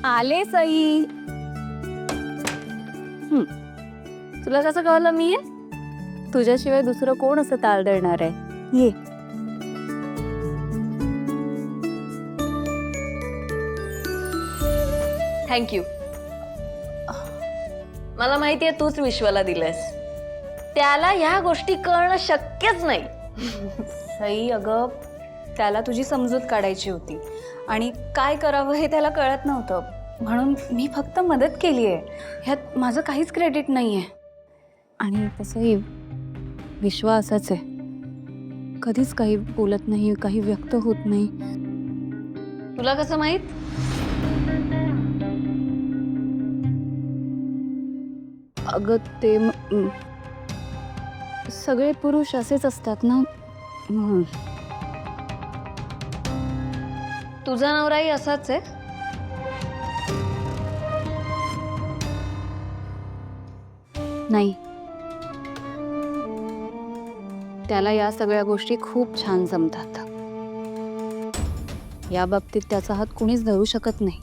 आले सई. तुला कसं कळलं मी आहे? तुझ्याशिवाय दुसरं कोण असं ताल देणार आहे? ये. थँक्यू. मला माहितीये तूच विश्वाला दिलंस. त्याला ह्या गोष्टी कळणं शक्यच नाही. सई अगं, त्याला तुझी समजूत काढायची होती आणि काय करावं हे त्याला कळत नव्हतं, म्हणून मी फक्त मदत केली आहे. ह्यात माझं काहीच क्रेडिट नाही आहे. आणि तसंही विश्वा असाच आहे, कधीच काही बोलत नाही, काही व्यक्त होत नाही. तुला कसं माहित? अगं ते सगळे पुरुष असेच असतात ना, म्हणून. तुझा नवराही असाच आहे. नाही, त्याला या सगळ्या गोष्टी खूप छान जमतात. या बाबतीत त्याचा हात कुणीच धरू शकत नाही.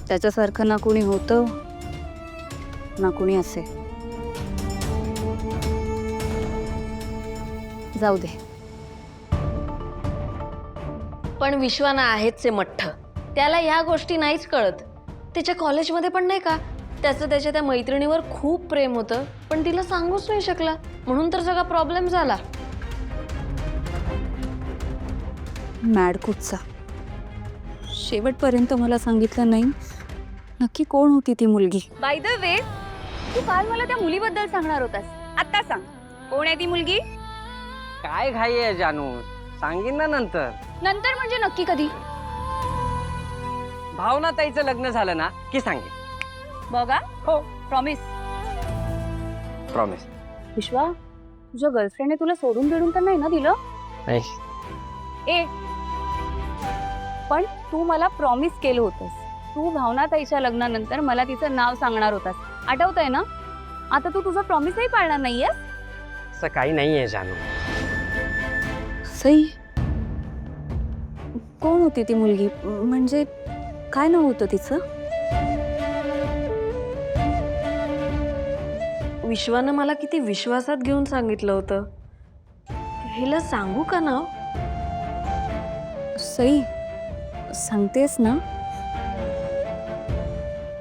त्याच्यासारखं ना कुणी होतं ना कुणी असे. जाऊ दे. पण विश्वाना आहेच मठ्ठ. त्याला ह्या गोष्टी नाहीच कळत. त्याच्या कॉलेजमध्ये पण नाही का, त्याचं त्याच्या त्या मैत्रिणीवर खूप प्रेम होतं, पण तिला सांगूच नाही शकला, म्हणून तर सगळा प्रॉब्लेम झाला. मॅड कुठचा. शेवटपर्यंत मला सांगितलं नाही नक्की कोण होती ती मुलगी. बाय द वे, तू काल मला त्या मुलीबद्दल सांगणार होतास, आता सांग कोण आहे ती मुलगी? काय घाई आहे जानू, सांगीन ना नंतर. नंतर म्हणजे नक्की कधी? भावना ताईचं लग्न झालं ना की सांगेन. बघा, हो, प्रॉमिस. प्रॉमिस. विश्वा, तुझ्या गर्लफ्रेंडने तुला सोडून बिडून तर नाही ना दिलं? नाही. ए, पण तू मला प्रॉमिस केलं होतंस. तू भावना ताईच्या लग्नानंतर मला तिचं नाव सांगणार होतास, आठवतंय ना? आता तू तुझं प्रॉमिसही पाळणार नाहीयेस? असं काही नाहीये जानू. सई, कोण होती ती मुलगी? म्हणजे काय नाव होतं तिचं? विश्वानं मला किती विश्वासात घेऊन सांगितलं होतं. हिला सांगू का नाव? सई, सांगतेस ना?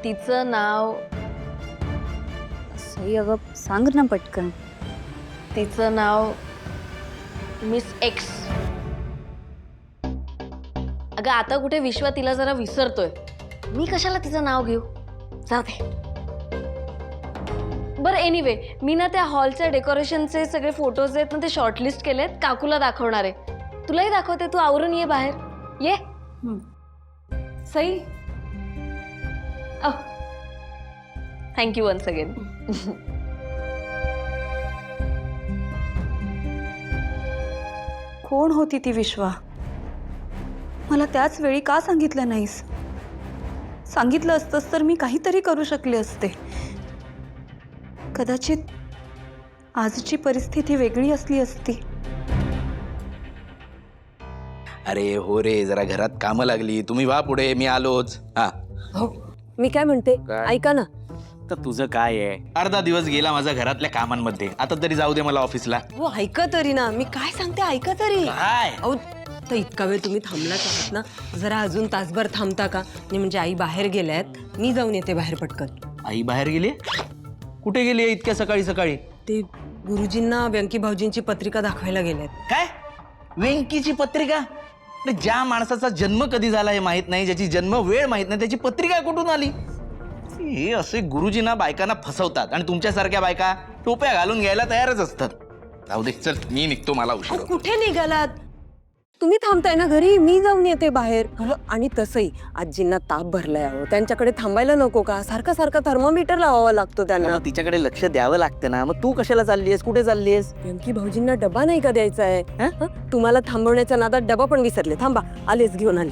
तिचं नाव, सई अगं सांग ना पटकन. तिचं नाव मिस एक्स. अगं आता कुठे विश्वा तिला जरा विसरतोय. मी कशाला तिचं नाव घेऊ, जाऊ दे. बरं, एनिवे, मी ना त्या हॉलच्या डेकोरेशनचे सगळे फोटोज आहेत ना, ते शॉर्टलिस्ट केलेत, काकूला दाखवणार आहे. तुलाही दाखवते, तू आवरून ये बाहेर. ये. Sai, thank you once again. कोण होती ती विश्वा? मला त्याच वेळी का सांगितलं नाहीस? सांगितलं असतंस तर मी काहीतरी करू शकले असते. कदाचित आजची परिस्थिती वेगळी असली असती. अरे हो रे, जरा घरात कामं लागली. तुम्ही वा पुढे, मी आलोच. हा हो, मी काय म्हणते, ऐका ना. तर तुझं काय आहे? अर्धा दिवस गेला माझा घरातल्या कामांमध्ये. आता तरी जाऊ दे मला ऑफिसला. हो ऐका तरी ना, मी काय सांगते ऐका तरी. काय? अहो, तर इतका वेळ तुम्ही थांबलाच आहात ना, जरा अजून तासभर थांबता का? नाही म्हणजे आई बाहेर गेल्यात, मी जाऊन येते बाहेर पटकन. आई बाहेर गेली? कुठे गेली इतक्या सकाळी सकाळी? ते गुरुजींना व्यंकी भाऊजींची पत्रिका दाखवायला गेल्यात. काय? वेंकीची पत्रिका? अरे ज्या माणसाचा जन्म कधी झाला हे माहित नाही, ज्याची जन्म वेळ माहित नाही, त्याची पत्रिका कुठून आली? हे असे गुरुजींना बायकांना फसवतात आणि तुमच्यासारख्या बायका टोप्या घालून घ्यायला तयारच असतात. जाऊ दे, चल मी निघतो, मला उशीर अहो, होतो. कुठे निघालात? तुम्ही थांबताय ना घरी, मी जाऊन येते बाहेर. आणि तसंही आजींना ताप भरलाय. अहो, त्यांच्याकडे थांबायला नको का? सारखा सारखा थर्मोमीटर लावावा लागतो त्यांना. तिच्याकडे लक्ष द्यावं लागतं ना. मग तू कशाला चाललीयस, कुठे चाललीयस? व्यंकी भाऊजींना डबा नाही का द्यायचा आहे? तुम्हाला थांबवण्याच्या नादात डबा पण विसरले. थांबा, आलेच घेऊन आली.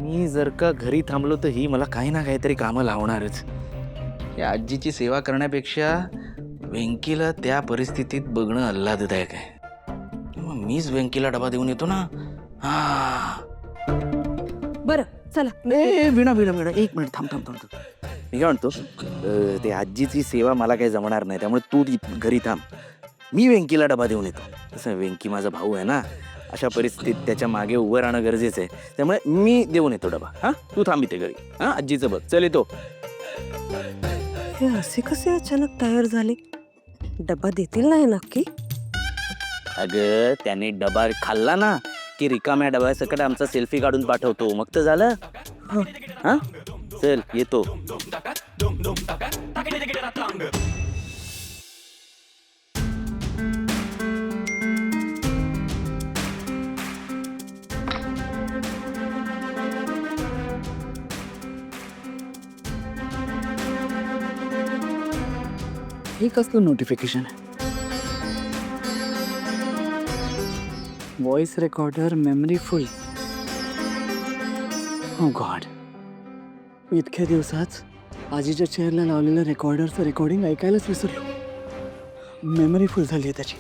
मी जर का घरी थांबलो तर ही मला काही ना काहीतरी कामं लावणारच. या आजीची सेवा करण्यापेक्षा वेंकीला त्या परिस्थितीत बघणं आल्हाददायक आहे. मग मीच वेंकीला डबा देऊन येतो ना, हा बरं चला. ए विणा विणा विणा, एक मिनिट थांब थांब थांब थांब. मी काय म्हणतो, ते आजीची सेवा मला काही जमणार नाही, त्यामुळे तू घरी थांब. मी वेंकीला डबा देऊन येतो. तसं वेंकी माझा भाऊ आहे ना, अशा परिस्थितीत त्याच्या मागे उभं राहणं गरजेचं आहे, त्यामुळे मी देऊन येतो डबा. हा तू थांब इथे घरी. हा आजीचं बघ. चल येतो. हे असे कसे अचानक तयार झाले? डबा देतील नाही नक्की? अगं त्याने डबा खाल्ला ना की रिकाम्या डब्यासकट आमचा सेल्फी काढून पाठवतो, मग तर झालं. हा चल येतो. हे कसलं नोटिफिकेशन आहे? Voice recorder memory full. Oh God, इतक्या दिवसात आजीच्या चेअरला लावलेलं रेकॉर्डरचं रेकॉर्डिंग ऐकायलाच विसरलो. मेमरी फुल झाली आहे त्याची.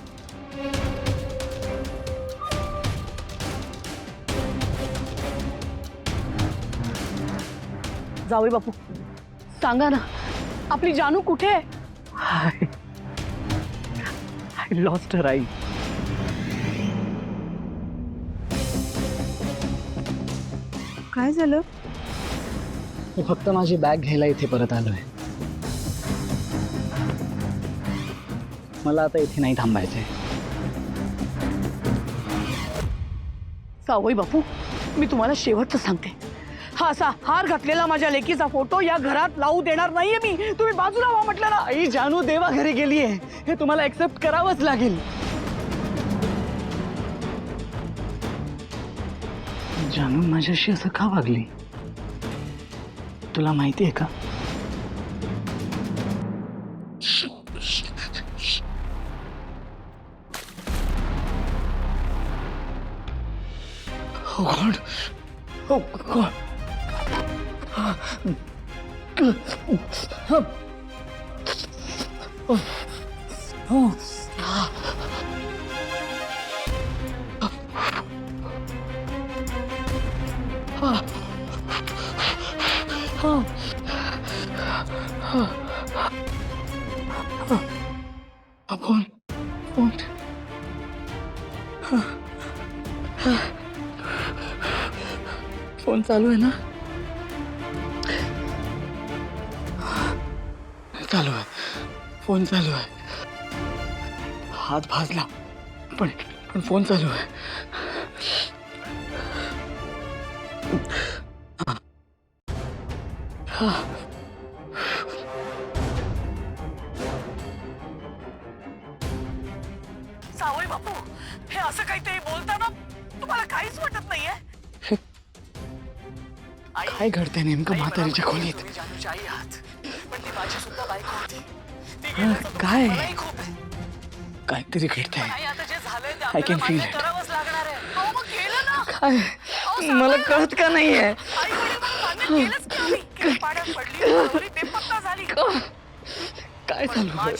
जावई बापू, सांगा ना, आपली जानू कुठे आहे? I lost her. आई काय झालं? मी फक्त माझी बॅग घ्यायला इथे परत आलोय. मला आता इथे नाही थांबायचंय. जावई बापू, मी तुम्हाला शेवटचं सांगते, हा असा हार घातलेला माझ्या लेकीचा फोटो या घरात लावू देणार नाहीये मी. तुम्ही बाजूला व्हा म्हटलं ना. आई जानू देवा घरी गेलीये, हे तुम्हाला एक्सेप्ट करावंच लागेल. जानू माझ्याशी असं का वागली तुला माहिती आहे का? Oh God. Oh God. Phone चालू आहे ना? चालू आहे. फोन चालू आहे. हात भाजला पण फोन चालू आहे. जावई बापू, हे असं काहीतरी बोलताना तुम्हाला काहीच वाटत नाहीये? काय घडतंय नेमकं म्हातारीच्या खोलीत? काय काहीतरी घडतंय. I can feel it. काय मला कळत का नाहीये? काय चालू आहे?